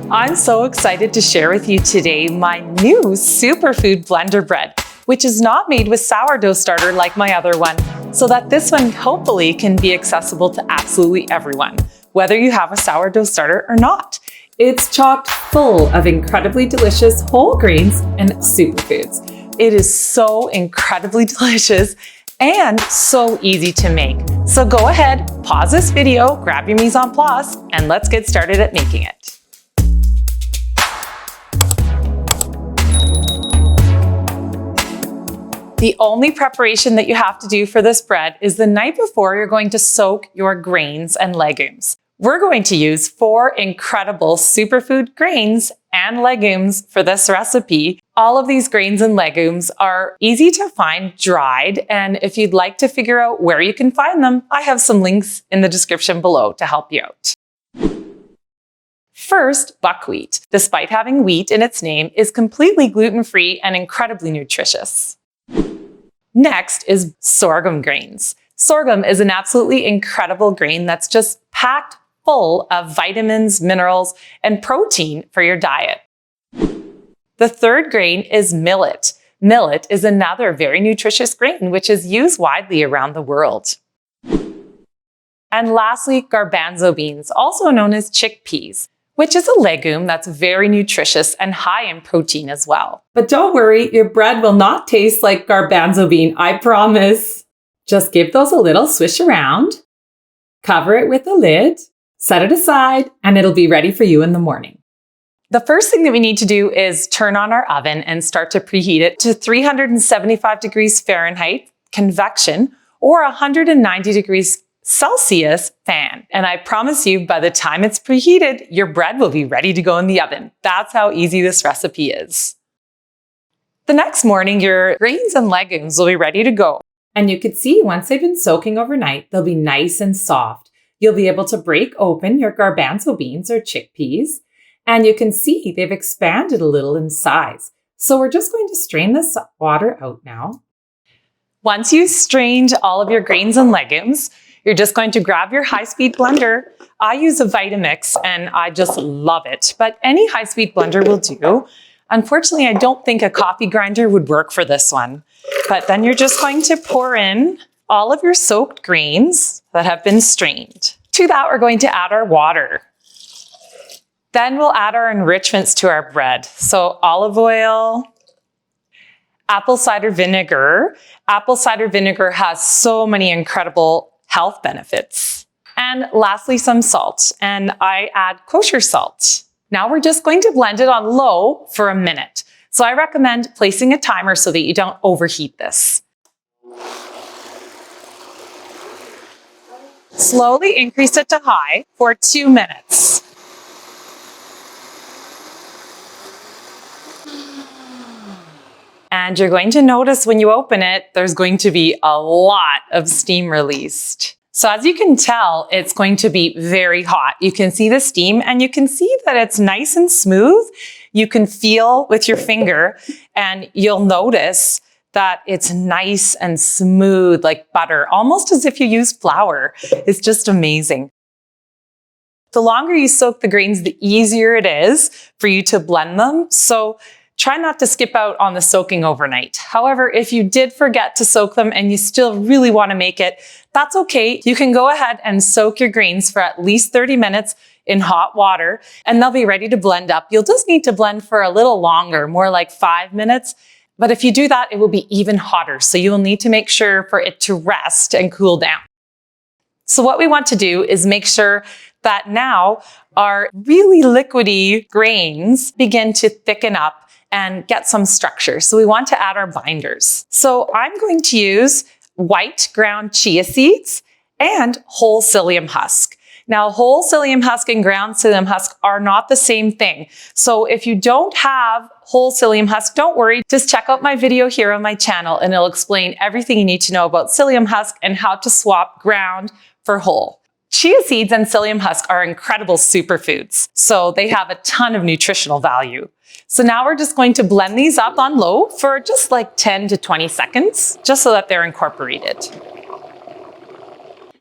I'm so excited to share with you today my new Superfood blender bread, which is not made with sourdough starter like my other one, so that this one hopefully can be accessible to absolutely everyone, whether you have a sourdough starter or not. It's chock full of incredibly delicious whole grains and superfoods. It is so incredibly delicious and so easy to make. So go ahead, pause this video, grab your mise en place, and let's get started at making it. The only preparation that you have to do for this bread is the night before you're going to soak your grains and legumes. We're going to use 4 incredible superfood grains and legumes for this recipe. All of these grains and legumes are easy to find dried, and if you'd like to figure out where you can find them, I have some links in the description below to help you out. First, buckwheat, despite having wheat in its name, is completely gluten-free and incredibly nutritious. Next is sorghum grains. Sorghum is an absolutely incredible grain that's just packed full of vitamins, minerals, and protein for your diet. The third grain is millet. Millet is another very nutritious grain which is used widely around the world. And lastly, garbanzo beans, also known as chickpeas, which is a legume that's very nutritious and high in protein as well. But don't worry, your bread will not taste like garbanzo bean, I promise. Just give those a little swish around, cover it with a lid, set it aside, and it'll be ready for you in the morning. The first thing that we need to do is turn on our oven and start to preheat it to 375 degrees Fahrenheit, convection, or 190 degrees Celsius fan. And I promise you, by the time it's preheated, your bread will be ready to go in the oven. That's how easy this recipe is. The next morning, your grains and legumes will be ready to go. And you can see once they've been soaking overnight, they'll be nice and soft. You'll be able to break open your garbanzo beans or chickpeas, and you can see they've expanded a little in size. So we're just going to strain this water out now. Once you've strained all of your grains and legumes, you're just going to grab your high-speed blender. I use a Vitamix and I just love it, but any high-speed blender will do. Unfortunately, I don't think a coffee grinder would work for this one. But then you're just going to pour in all of your soaked grains that have been strained. To that, we're going to add our water. Then we'll add our enrichments to our bread. So olive oil, apple cider vinegar. Apple cider vinegar has so many incredible health benefits. And lastly, some salt. And I add kosher salt. Now we're just going to blend it on low for a minute. So I recommend placing a timer so that you don't overheat this. Slowly increase it to high for 2 minutes. And you're going to notice when you open it, there's going to be a lot of steam released. So as you can tell, it's going to be very hot. You can see the steam and you can see that it's nice and smooth. You can feel with your finger and you'll notice that it's nice and smooth like butter, almost as if you used flour. It's just amazing. The longer you soak the grains, the easier it is for you to blend them. So try not to skip out on the soaking overnight. However, if you did forget to soak them and you still really want to make it, that's okay. You can go ahead and soak your grains for at least 30 minutes in hot water and they'll be ready to blend up. You'll just need to blend for a little longer, more like 5 minutes. But if you do that, it will be even hotter. So you will need to make sure for it to rest and cool down. So what we want to do is make sure that now our really liquidy grains begin to thicken up and get some structure. So we want to add our binders. So I'm going to use white ground chia seeds and whole psyllium husk. Now, whole psyllium husk and ground psyllium husk are not the same thing. So if you don't have whole psyllium husk, don't worry. Just check out my video here on my channel and it'll explain everything you need to know about psyllium husk and how to swap ground for whole. Chia seeds and psyllium husk are incredible superfoods. So they have a ton of nutritional value. So now we're just going to blend these up on low for just like 10 to 20 seconds, just so that they're incorporated.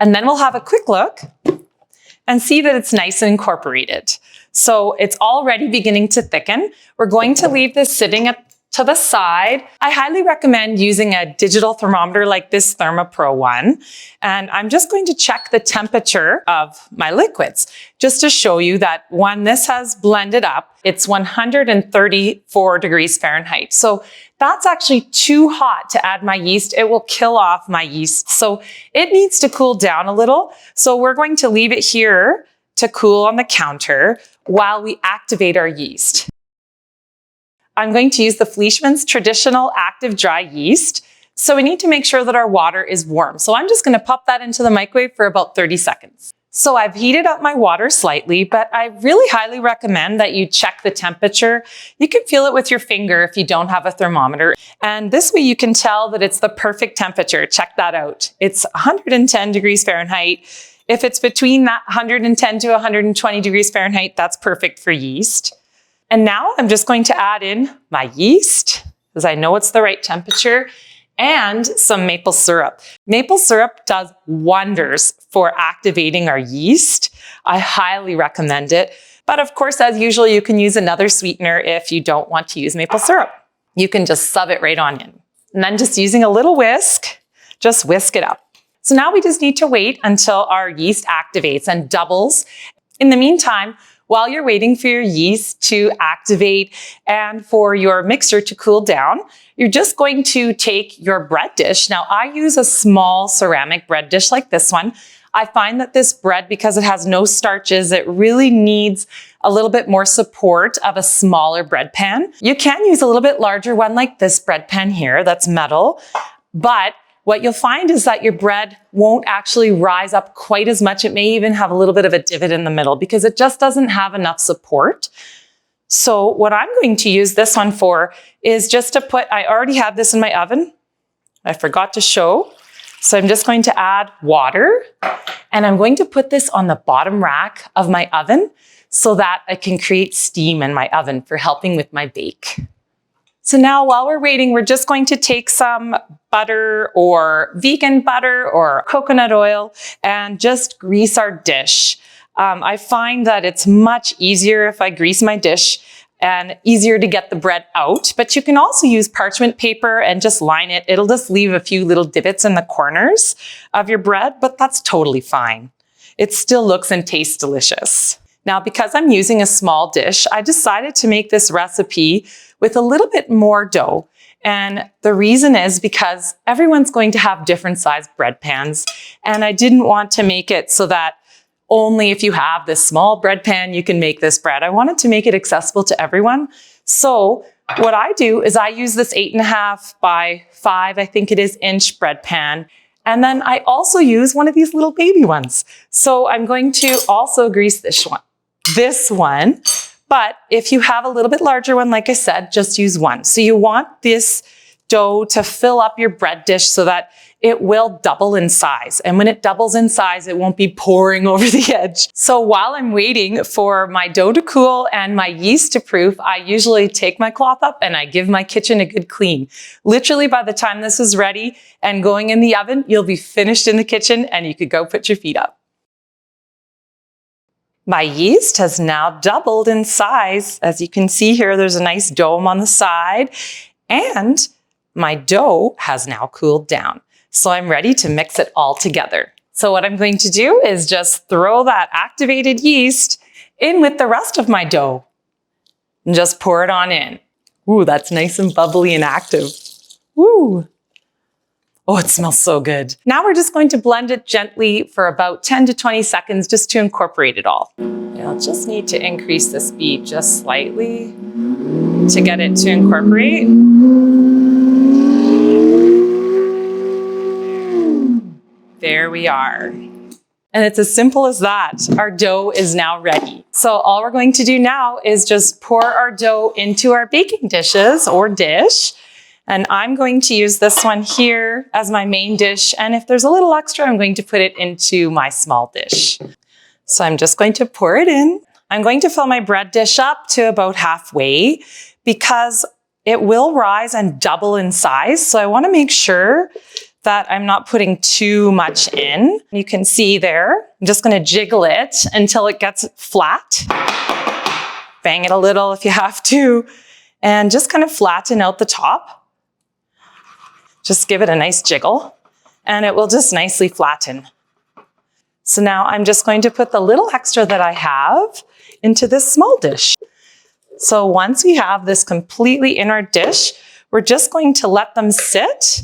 And then we'll have a quick look and see that it's nice and incorporated. So it's already beginning to thicken. We're going to leave this sitting to the side. I highly recommend using a digital thermometer like this ThermoPro one. And I'm just going to check the temperature of my liquids just to show you that when this has blended up, it's 134 degrees Fahrenheit. So that's actually too hot to add my yeast. It will kill off my yeast. So it needs to cool down a little. So we're going to leave it here to cool on the counter while we activate our yeast. I'm going to use the Fleischmann's traditional active dry yeast. So we need to make sure that our water is warm. So I'm just going to pop that into the microwave for about 30 seconds. So I've heated up my water slightly, but I really highly recommend that you check the temperature. You can feel it with your finger if you don't have a thermometer. And this way you can tell that it's the perfect temperature. Check that out. It's 110 degrees Fahrenheit. If it's between that 110 to 120 degrees Fahrenheit, that's perfect for yeast. And now I'm just going to add in my yeast, because I know it's the right temperature, and some maple syrup. Maple syrup does wonders for activating our yeast. I highly recommend it. But of course, as usual, you can use another sweetener if you don't want to use maple syrup. You can just sub it right on in. And then just using a little whisk, just whisk it up. So now we just need to wait until our yeast activates and doubles. In the meantime, while you're waiting for your yeast to activate and for your mixer to cool down, you're just going to take your bread dish. Now, I use a small ceramic bread dish like this one. I find that this bread, because it has no starches, it really needs a little bit more support of a smaller bread pan. You can use a little bit larger one like this bread pan here that's metal, but what you'll find is that your bread won't actually rise up quite as much. It may even have a little bit of a divot in the middle because it just doesn't have enough support. So what I'm going to use this one for is just to put, I already have this in my oven. I forgot to show. So I'm just going to add water and I'm going to put this on the bottom rack of my oven so that I can create steam in my oven for helping with my bake. So now while we're waiting, we're just going to take some butter or vegan butter or coconut oil and just grease our dish. I find that it's much easier if I grease my dish and easier to get the bread out, but you can also use parchment paper and just line it. It'll just leave a few little divots in the corners of your bread, but that's totally fine. It still looks and tastes delicious. Now, because I'm using a small dish, I decided to make this recipe with a little bit more dough. And the reason is because everyone's going to have different sized bread pans. And I didn't want to make it so that only if you have this small bread pan, you can make this bread. I wanted to make it accessible to everyone. So what I do is I use this 8.5 by 5, I think it is, inch bread pan. And then I also use one of these little baby ones. So I'm going to also grease this one. But if you have a little bit larger one, like I said, just use one. So you want this dough to fill up your bread dish so that it will double in size. And when it doubles in size, it won't be pouring over the edge. So while I'm waiting for my dough to cool and my yeast to proof, I usually take my cloth up and I give my kitchen a good clean. Literally by the time this is ready and going in the oven, you'll be finished in the kitchen and you could go put your feet up. My yeast has now doubled in size. As you can see here, there's a nice dome on the side, and my dough has now cooled down. So I'm ready to mix it all together. So what I'm going to do is just throw that activated yeast in with the rest of my dough and just pour it on in. Ooh, that's nice and bubbly and active. Ooh. Oh, it smells so good. Now we're just going to blend it gently for about 10 to 20 seconds just to incorporate it all. You'll just need to increase the speed just slightly to get it to incorporate. There we are. And it's as simple as that. Our dough is now ready. So all we're going to do now is just pour our dough into our baking dishes or dish. And I'm going to use this one here as my main dish. And if there's a little extra, I'm going to put it into my small dish. So I'm just going to pour it in. I'm going to fill my bread dish up to about halfway because it will rise and double in size. So I want to make sure that I'm not putting too much in. You can see there, I'm just going to jiggle it until it gets flat. Bang it a little if you have to, and just kind of flatten out the top. Just give it a nice jiggle, and it will just nicely flatten. So now I'm just going to put the little extra that I have into this small dish. So once we have this completely in our dish, we're just going to let them sit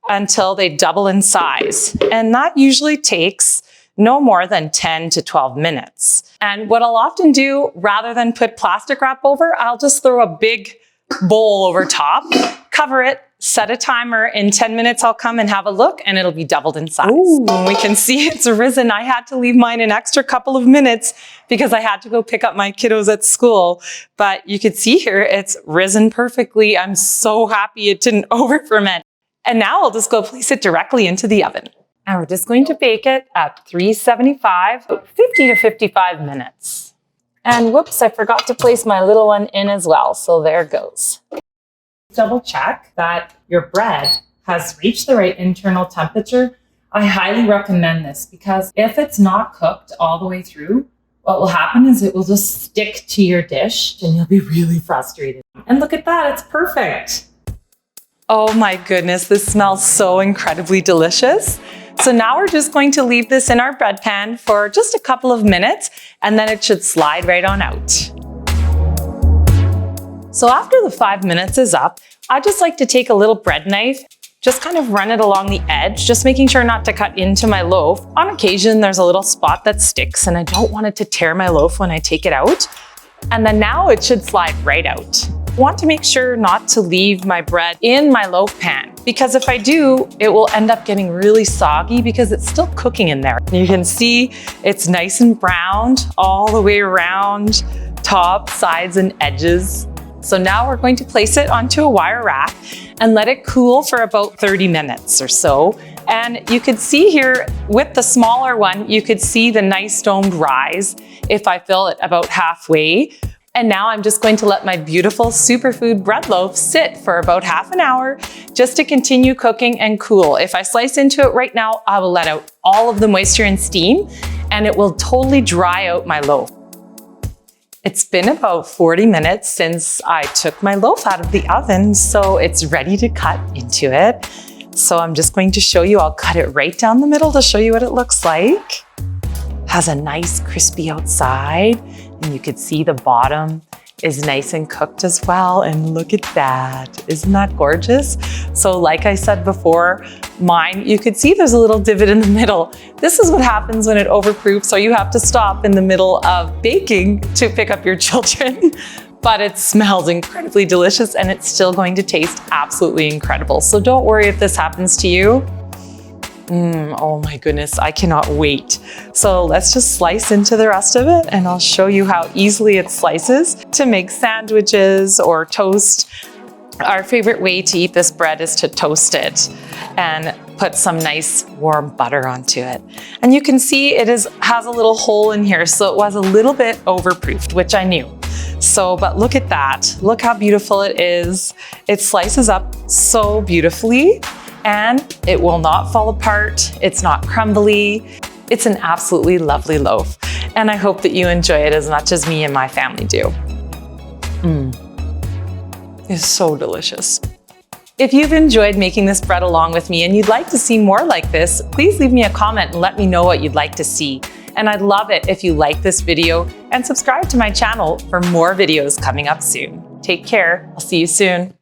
until they double in size. And that usually takes no more than 10 to 12 minutes. And what I'll often do, rather than put plastic wrap over, I'll just throw a big bowl over top, cover it, set a timer. In 10 minutes, I'll come and have a look and it'll be doubled in size. Ooh. We can see it's risen. I had to leave mine an extra couple of minutes because I had to go pick up my kiddos at school. But you could see here, it's risen perfectly. I'm so happy it didn't over ferment. And now I'll just go place it directly into the oven. And we're just going to bake it at 375, 50 to 55 minutes. And whoops, I forgot to place my little one in as well. So there it goes. Double check that your bread has reached the right internal temperature. I highly recommend this because if it's not cooked all the way through, what will happen is it will just stick to your dish and you'll be really frustrated. And look at that, it's perfect. Oh my goodness, this smells so incredibly delicious. So now we're just going to leave this in our bread pan for just a couple of minutes, and then it should slide right on out. So after the 5 minutes is up, I just like to take a little bread knife, just kind of run it along the edge, just making sure not to cut into my loaf. On occasion, there's a little spot that sticks and I don't want it to tear my loaf when I take it out. And then now it should slide right out. I want to make sure not to leave my bread in my loaf pan, because if I do, it will end up getting really soggy because it's still cooking in there. You can see it's nice and browned all the way around, top, sides, and edges. So now we're going to place it onto a wire rack and let it cool for about 30 minutes or so. And you could see here with the smaller one, you could see the nice domed rise if I fill it about halfway. And now I'm just going to let my beautiful Superfood bread loaf sit for about half an hour just to continue cooking and cool. If I slice into it right now, I will let out all of the moisture and steam and it will totally dry out my loaf. It's been about 40 minutes since I took my loaf out of the oven, so it's ready to cut into it. So I'm just going to show you, I'll cut it right down the middle to show you what it looks like. Has a nice crispy outside, and you can see the bottom is nice and cooked as well. And look at that, isn't that gorgeous? So like I said before, mine, you could see there's a little divot in the middle. This is what happens when it overproofs, so you have to stop in the middle of baking to pick up your children. But it smells incredibly delicious and it's still going to taste absolutely incredible. So don't worry if this happens to you. Oh my goodness, I cannot wait. So let's just slice into the rest of it and I'll show you how easily it slices to make sandwiches or toast. Our favorite way to eat this bread is to toast it and put some nice warm butter onto it. And you can see it has a little hole in here, so it was a little bit overproofed, which I knew. So, but look at that. Look how beautiful it is. It slices up so beautifully and it will not fall apart. It's not crumbly. It's an absolutely lovely loaf. And I hope that you enjoy it as much as me and my family do. It's so delicious. If you've enjoyed making this bread along with me and you'd like to see more like this, please leave me a comment and let me know what you'd like to see. And I'd love it if you like this video and subscribe to my channel for more videos coming up soon. Take care. I'll see you soon.